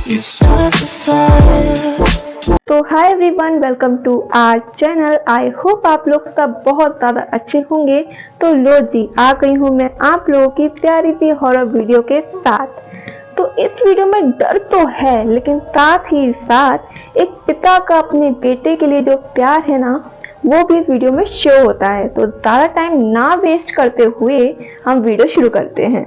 You start the fire. तो hi everyone, welcome to our channel. I hope आप लोग सब बहुत ज़्यादा अच्छे होंगे। तो लो जी, आ गई हूँ मैं आप लोगों की प्यारी सी हॉरर वीडियो के साथ। तो इस वीडियो में डर तो है, लेकिन साथ ही साथ एक पिता का अपने बेटे के लिए जो प्यार है ना, वो भी इस वीडियो में शो होता है। तो ज़्यादा टाइम ना वेस्ट करते हुए हम वीडियो शुरू करते हैं।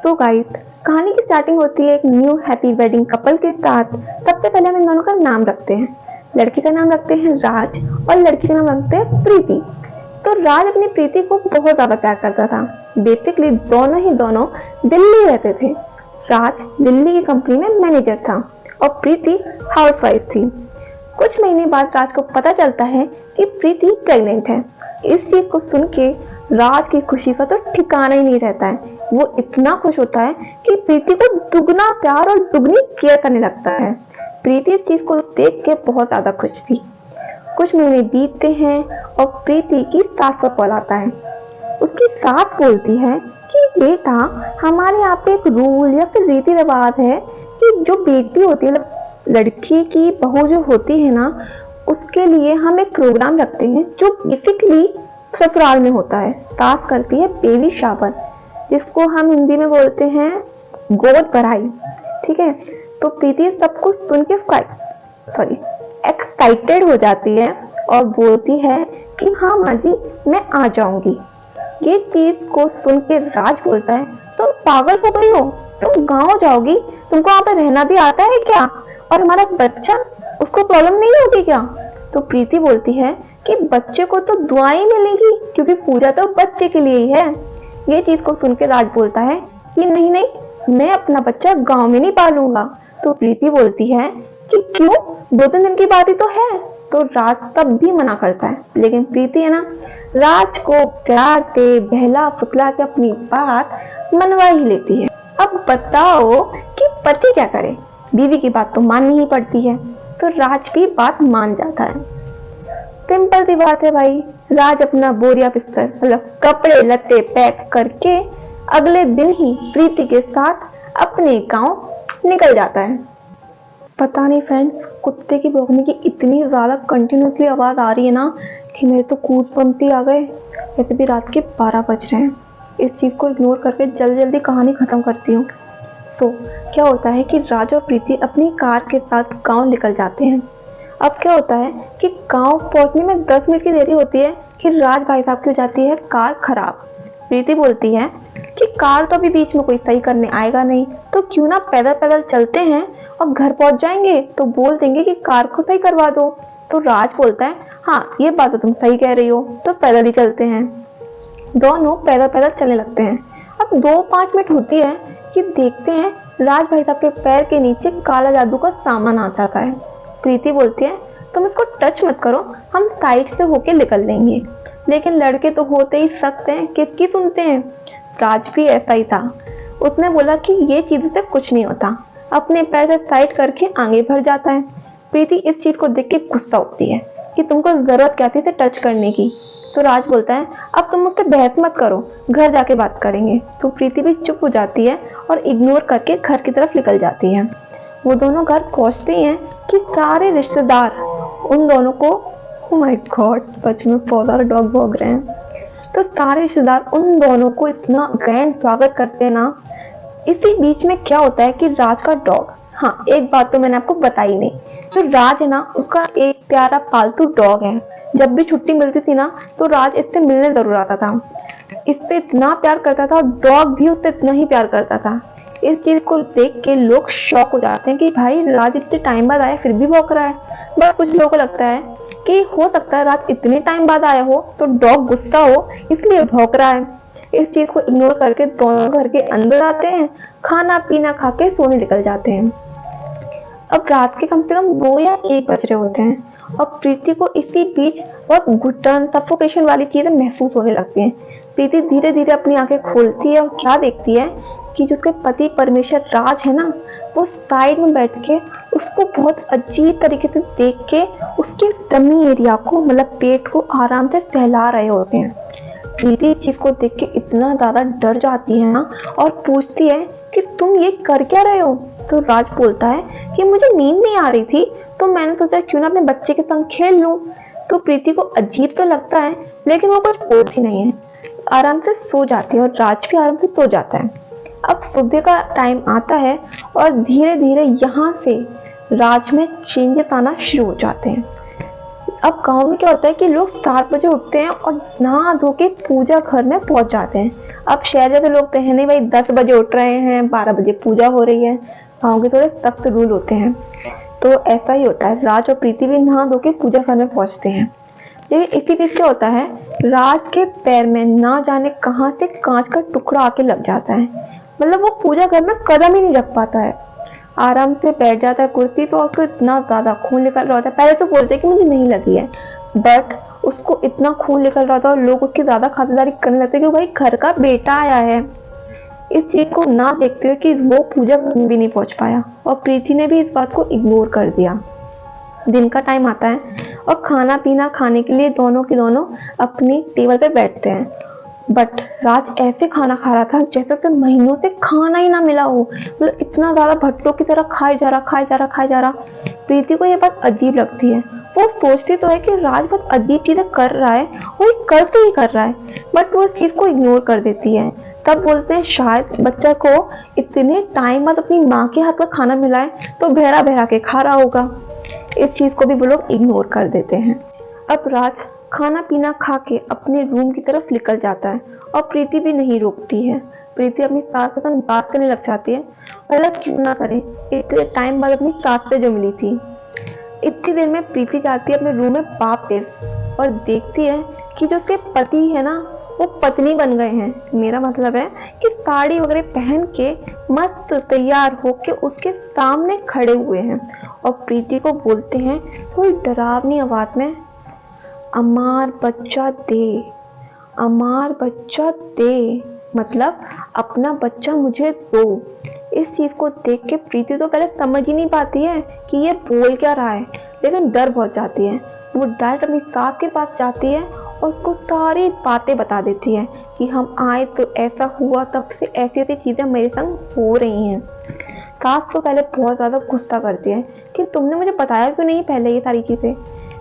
तो गाइस, कहानी की स्टार्टिंग होती है एक न्यू हैप्पी वेडिंग कपल के साथ। सबसे पहले हम इन दोनों का नाम रखते हैं। लड़की का नाम रखते हैं राज और लड़की का नाम रखते हैं प्रीति। तो राज अपनी प्रीति को बहुत ज्यादा प्यार करता था। बेसिकली दोनों दिल्ली रहते थे। राज दिल्ली की कंपनी में मैनेजर था और प्रीति हाउसवाइफ थी। कुछ महीने बाद राज को पता चलता है कि प्रीति प्रेग्नेंट है। इस चीज को सुन के राज की खुशी का तो ठिकाना ही नहीं रहता है। वो इतना खुश होता है कि प्रीति को दुगना प्यार और दुगनी केयर करने लगता है। प्रीति इस चीज को देख के बहुत ज्यादा खुश थी। कुछ महीने बीतते हैं और प्रीति की सास का कॉल आता है। उसकी सास बोलती है कि बेटा, हमारे यहाँ पे एक रूल या फिर रीति रिवाज है कि जो बेटी होती है, लड़की की बहू जो होती है ना, उसके लिए हम एक प्रोग्राम रखते हैं जो बेसिकली ससुराल में होता है। सास करती है बेबी शावर, जिसको हम हिंदी में बोलते हैं गोद भराई। ठीक है। तो प्रीति सब कुछ सुन के एक्साइटेड हो जाती है और बोलती है कि हाँ माँ जी, मैं आ जाऊंगी। ये चीज को सुन के राज बोलता है, तुम पागल हो गई हो, तुम गाँव जाओगी, तुमको वहाँ पे रहना भी आता है क्या? और हमारा बच्चा, उसको प्रॉब्लम नहीं होगी क्या? तो प्रीति बोलती है कि बच्चे को तो दुआएं मिलेगी, क्योंकि पूजा तो बच्चे के लिए ही है। ये चीज को सुन के राज बोलता है कि नहीं नहीं, मैं अपना बच्चा गांव में नहीं पालूंगा। तो प्रीति बोलती है कि क्यों, 2-3 दिन की बात ही तो है। तो राज तब भी मना करता है, लेकिन प्रीति है ना, राज को प्यार से बहला फुसला के अपनी बात मनवा ही लेती है। अब बताओ कि पति क्या करे, बीवी की बात तो माननी ही पड़ती है। तो राज भी बात मान जाता है। सिंपल सी बात है भाई। राज अपना बोरिया बिस्तर मतलब कपड़े लत्ते पैक करके अगले दिन ही प्रीति के साथ अपने गांव निकल जाता है। पता नहीं फ्रेंड्स, कुत्ते की भौंकने की इतनी ज्यादा कंटिन्यूसली आवाज आ रही है ना कि मेरे तो गूज़बम्प्स ही आ गए। वैसे भी रात के 12 बज रहे हैं। इस चीज को इग्नोर करके जल्दी कहानी खत्म करती हूँ। तो क्या होता है कि राज और प्रीति अपनी कार के साथ गाँव निकल जाते हैं। अब क्या होता है कि गांव पहुंचने में 10 मिनट की देरी होती है कि राज भाई साहब की हो जाती है कार खराब। प्रीति बोलती है कि कार तो अभी बीच में कोई सही करने आएगा नहीं, तो क्यों ना पैदल चलते हैं और घर पहुंच जाएंगे तो बोल देंगे कि कार को सही करवा दो। तो राज बोलता है हाँ, ये बात तो तुम सही कह रही हो, तो पैदल ही चलते हैं। दोनों पैदल चलने लगते हैं। अब 2-5 मिनट होती है कि देखते हैं राज भाई साहब के पैर के नीचे काला जादू का सामान आ जाता है। प्रीति बोलती है तुम इसको टच मत करो, हम साइड से होके निकल लेंगे। लेकिन लड़के तो होते ही सख्त हैं, किसकी सुनते हैं। राज भी ऐसा ही था। उसने बोला कि ये चीज से कुछ नहीं होता, अपने पैर से साइड करके आगे बढ़ जाता है। प्रीति इस चीज को देख के गुस्सा होती है कि तुमको जरूरत क्या थी इसे टच करने की। तो राज बोलता है अब तुम मुझसे बहस मत करो, घर जाके बात करेंगे। तो प्रीति भी चुप हो जाती है और इग्नोर करके घर की तरफ निकल जाती है। वो दोनों घर पहुंचते हैं कि सारे रिश्तेदार उन दोनों को, ओह माय गॉड, सच में बहुत सारे डॉग भौंक रहे हैं। तो सारे रिश्तेदार उन दोनों को इतना ग्रैंड स्वागत करते हैं ना। इसी बीच में क्या होता है कि राज का डॉग, हाँ एक बात तो मैंने आपको बताई नहीं, जो राज है ना, उसका एक प्यारा पालतू डॉग है। जब भी छुट्टी मिलती थी ना, तो राज इससे मिलने जरूर आता था। इससे इतना प्यार करता था और डॉग भी उससे इतना ही प्यार करता था। इस चीज को देख के लोग शॉक हो जाते हैं कि भाई राज इतने टाइम बाद आया फिर भी भौंक रहा है। बट कुछ लोगों को लगता है कि हो सकता है राज इतने टाइम बाद आया हो तो डॉग गुस्सा हो इसलिए भौंक रहा है। इस चीज को इग्नोर करके दोनों घर के अंदर आते हैं, खाना पीना खा के सोने निकल जाते हैं। अब रात के कम से कम 2 या 1 बज रहे होते हैं और प्रीति को इसी बीच बहुत घुटन सफोकेशन वाली चीजें महसूस होने लगती हैं। प्रीति धीरे धीरे अपनी आंखें खोलती है और क्या देखती है कि जो उसके पति परमेश्वर राज है ना, वो साइड में बैठ के उसको बहुत अजीब तरीके से देख के उसके टमी एरिया को मतलब पेट को आराम से सहला रहे होते हैं। प्रीति इस चीज को देख के इतना ज्यादा डर जाती है ना और पूछती है कि तुम ये कर क्या रहे हो। तो राज बोलता है कि मुझे नींद नहीं आ रही थी तो मैंने सोचा क्यों ना अपने बच्चे के संग खेल लूं। तो प्रीति को अजीब तो लगता है लेकिन वो कुछ बोलती नहीं है, आराम से सो जाती है और राज भी आराम से सो जाता है। अब सुबह का टाइम आता है और धीरे धीरे यहाँ से राज में चेंजेस आना शुरू हो जाते हैं। अब गांव में क्या होता है कि लोग 7 बजे उठते हैं और नहा धो के पूजा घर में पहुंच जाते हैं। अब शहर जैसे लोग तो है नहीं भाई, 10 बजे उठ रहे हैं, 12 बजे पूजा हो रही है। गाँव के थोड़े सख्त रूल होते हैं, तो ऐसा ही होता है। राज और प्रीति भी नहा धो के पूजा घर में पहुंचते हैं। लेकिन इसी बीच क्या होता है, राज के पैर में ना जाने कहां से कांच का टुकड़ा आके लग जाता है। मतलब वो पूजा घर में कदम ही नहीं रख पाता है, आराम से बैठ जाता है कुर्सी पे और उसको इतना ज्यादा खून निकल रहा होता है। पहले तो बोलते हैं कि मुझे नहीं लगी है, बट उसको इतना खून निकल रहा था और लोग उसकी ज्यादा खातिरदारी करने लगते कि भाई घर का बेटा आया है। इस चीज को ना देखते हुए कि वो पूजा भी नहीं पहुंच पाया और प्रीति ने भी इस बात को इग्नोर कर दिया। दिन का टाइम आता है और खाना पीना खाने के लिए दोनों के दोनों अपनी टेबल पे बैठते हैं। बट राज ऐसे खाना खा रहा था जैसे उसे महीनों से खाना ही ना मिला हो। मतलब इतना ज्यादा भट्टों की तरह खाए जा रहा। प्रीति को ये बात अजीब लगती है। वो सोचती तो है कि राज बहुत अजीब चीजें कर रहा है और ये कर तो ही कर रहा है, बट वो इस चीज को इग्नोर कर देती है। तब बोलते हैं शायद बच्चा को इतने टाइम बाद अपनी माँ के हाथ का खाना मिला है तो बहरा बहरा के खा रहा होगा। इस चीज को भी वो लोग इग्नोर कर देते हैं। अब राज खाना पीना खा के अपने रूम की तरफ निकल जाता है और प्रीति भी नहीं रोकती है। प्रीति अपनी सास के साथ बात करने लग जाती है, मतलब क्यों ना करे, इतने टाइम बाद अपनी सास से जो मिली थी। इतनी देर में प्रीति जाती है अपने रूम में वापस और देखती है कि जो उसके पति है ना वो पत्नी बन गए हैं। मेरा मतलब है कि साड़ी वगैरह पहन के मस्त तैयार होके उसके सामने खड़े हुए हैं और प्रीति को बोलते हैं थोड़ी डरावनी आवाज में, अमार बच्चा दे, अमार बच्चा दे, मतलब अपना बच्चा मुझे दो। इस चीज को देख के प्रीति तो पहले समझ ही नहीं पाती है कि ये बोल क्या रहा है, लेकिन डर बहुत जाती है। वो डायरेक्ट अपनी सास के पास जाती है और उसको सारी बातें बता देती है कि हम आए तो ऐसा हुआ, तब से ऐसी ऐसी चीजें मेरे संग हो रही हैं। सास तो पहले बहुत ज्यादा गुस्सा करती है कि तुमने मुझे बताया क्यों नहीं पहले ये सारी चीजें,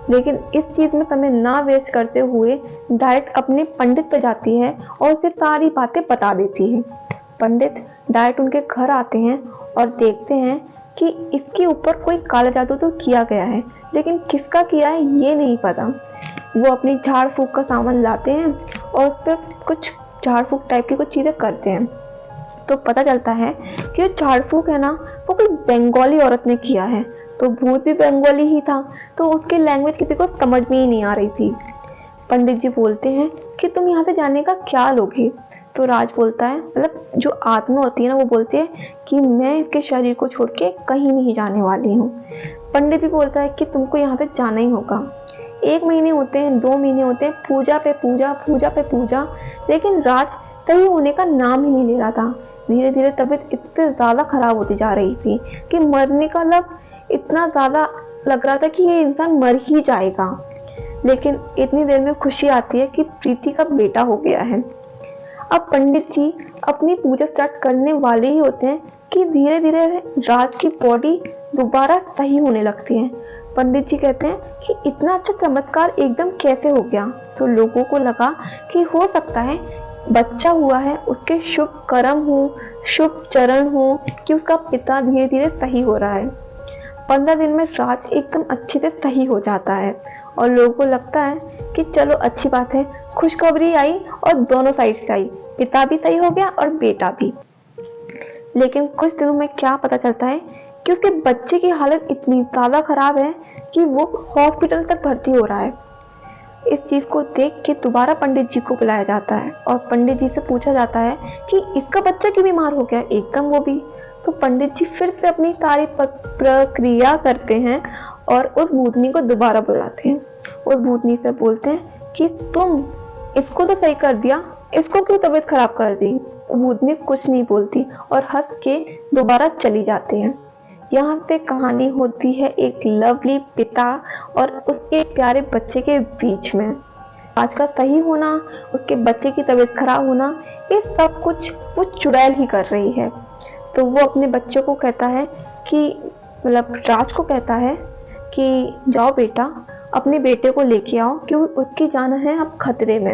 लेकिन इस चीज में समय ना वेस्ट करते हुए डायरेक्ट अपने पंडित पे जाती है और उसे सारी बातें बता देती है। पंडित डायरेक्ट उनके घर आते हैं और देखते हैं कि इसके ऊपर कोई काला जादू तो किया गया है, लेकिन किसका किया है ये नहीं पता। वो अपनी झाड़ फूक का सामान लाते हैं और उस पर कुछ झाड़ फूक टाइप की कुछ चीजें करते हैं। तो पता चलता है कि जो झाड़ फूक है ना वो कोई बंगाली औरत ने किया है। तो भूत भी बंगाली ही था, तो उसकी लैंग्वेज किसी को समझ में ही नहीं आ रही थी। पंडित जी बोलते हैं कि तुम यहाँ से जाने का क्या लोगे। तो राज बोलता है, मतलब जो आत्मा होती है ना वो बोलती है कि मैं इसके शरीर को छोड़ के कहीं नहीं जाने वाली हूँ। पंडित भी बोलता है कि तुमको यहाँ से जाना ही होगा। 1 महीने होते हैं, 2 महीने होते हैं, पूजा पे पूजा, पूजा पे पूजा, लेकिन राज सही होने का नाम ही नहीं ले रहा था। धीरे धीरे तबीयत इतनी ज्यादा खराब होती जा रही थी कि मरने का इतना ज्यादा लग रहा था कि ये इंसान मर ही जाएगा। लेकिन इतनी देर में खुशी आती है कि प्रीति का बेटा हो गया है। अब पंडित जी अपनी पूजा स्टार्ट करने वाले ही होते हैं कि धीरे धीरे राज की बॉडी दोबारा सही होने लगती है। पंडित जी कहते हैं कि इतना अच्छा चमत्कार एकदम कैसे हो गया। तो लोगों को लगा कि हो सकता है बच्चा हुआ है, उसके शुभ कर्म हो, शुभ चरण हो कि उसका पिता धीरे धीरे सही हो रहा है। 15 दिन में राज एकदम अच्छे से सही हो जाता है और लोगों को लगता है कि चलो अच्छी बात है, खुशखबरी आई और दोनों साइड से आई, पिता भी सही हो गया और बेटा भी। लेकिन कुछ दिनों में क्या पता चलता है कि उसके बच्चे की हालत इतनी ज्यादा खराब है कि वो हॉस्पिटल तक भर्ती हो रहा है। इस चीज को देख के दोबारा पंडित जी को बुलाया जाता है और पंडित जी से पूछा जाता है कि इसका बच्चा क्यों बीमार हो गया, एकदम वो भी। तो पंडित जी फिर से अपनी सारी प्रक्रिया करते हैं और उस भूतनी को दोबारा बुलाते हैं। उस भूतनी से बोलते हैं कि तुम इसको तो सही कर दिया, इसको क्यों तबीयत खराब कर दी। भूतनी कुछ नहीं बोलती और हंस के दोबारा चली जाते हैं। यहाँ पे कहानी होती है एक लवली पिता और उसके प्यारे बच्चे के बीच में। राज का सही होना, उसके बच्चे की तबीयत खराब होना, ये सब कुछ वो चुड़ैल ही कर रही है। तो वो अपने बच्चे को कहता है कि मतलब राज को कहता है कि जाओ बेटा, अपने बेटे को लेके आओ क्योंकि उसकी जान है अब खतरे में।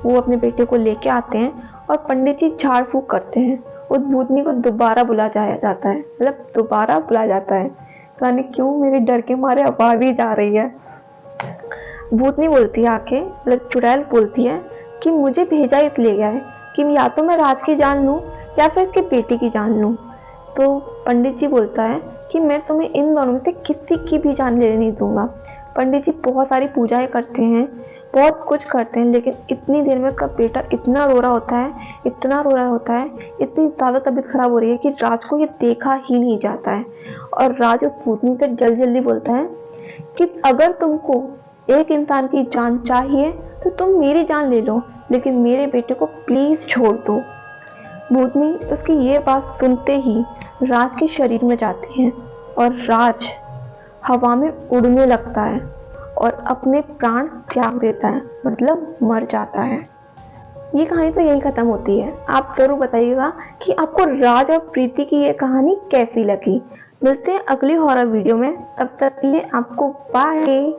वो अपने बेटे को लेके आते हैं और पंडित जी झाड़ फूक करते हैं। उस भूतनी को दोबारा बुला जाया जाता है, मतलब दोबारा बुलाया जाता है। पता नहीं क्यों मेरे डर के मारे आवाज ही जा रही है। भूतनी बोलती है आके, मतलब चुड़ैल बोलती है कि मुझे भेजा इसलिए गया है कि या तो मैं राज की जान लूं या फिर उसके बेटे की जान लूं। तो पंडित जी बोलता है कि मैं तुम्हें इन दोनों में से किसी की भी जान लेने नहीं दूंगा। पंडित जी बहुत सारी पूजाएं करते हैं, बहुत कुछ करते हैं, लेकिन इतनी देर में उसका बेटा इतना रो रहा होता है, इतना रो रहा होता है, इतनी ज़्यादा तबीयत खराब हो रही है कि राज को ये देखा ही नहीं जाता है। और राज उस भूतनी से जल्दी जल्दी बोलता है कि अगर तुमको एक इंसान की जान चाहिए तो तुम मेरी जान ले लो, लेकिन मेरे बेटे को प्लीज छोड़ दो। भूतनी उसकी ये बात सुनते ही राज के शरीर में जाती है और राज हवा में उड़ने लगता है और अपने प्राण त्याग देता है, मतलब मर जाता है। ये कहानी तो यही खत्म होती है। आप जरूर बताइएगा कि आपको राज और प्रीति की ये कहानी कैसी लगी। मिलते हैं अगली हॉरर वीडियो में, तब तक के लिए आपको बाय।